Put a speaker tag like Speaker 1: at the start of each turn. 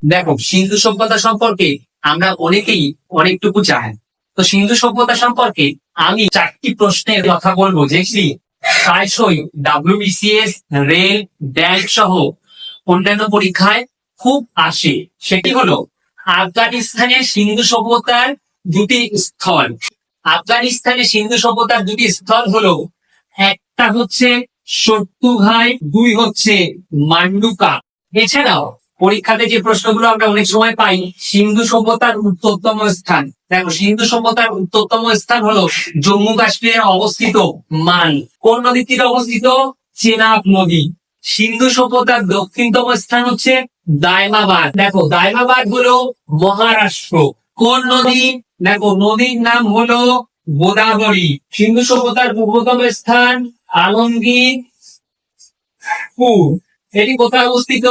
Speaker 1: দেখো, সিন্ধু সভ্যতা সম্পর্কে আমরা অনেকেই অনেকটুকু জানি। তো সিন্ধু সভ্যতা সম্পর্কে আমি 4টি প্রশ্নের কথা বলবো, যেটি প্রায়শই WBCS, রেল, ব্যাংক সহ অন্যান্য পরীক্ষায় খুব আসে। সেটি হলো আফগানিস্তানের সিন্ধু সভ্যতার দুটি স্থল। আফগানিস্তানের সিন্ধু সভ্যতার দুটি স্থল হলো, একটা হচ্ছে সত্যুঘাই, দুই হচ্ছে মান্ডুকা। এছাড়াও পরীক্ষাতে যে প্রশ্নগুলো আমরা অনেক সময় পাই, সিন্ধু সভ্যতার উত্তরতম স্থান। দেখো, সিন্ধু সভ্যতার উত্তরতম স্থান হলো জম্মু কাশ্মীরে অবস্থিত মান। কোন নদীর তীরে অবস্থিত? চেনাব নদী। সিন্ধু সভ্যতার দক্ষিণতম স্থান হচ্ছে দাইমাবাদ। দেখো, দাইমাবাদ হলো মহারাষ্ট্র। কোন নদী? দেখো, নদীর নাম হলো গোদাবরী। সিন্ধু সভ্যতার পূর্বতম স্থান আলমগীরপুর। এটি কোথায় অবস্থিত?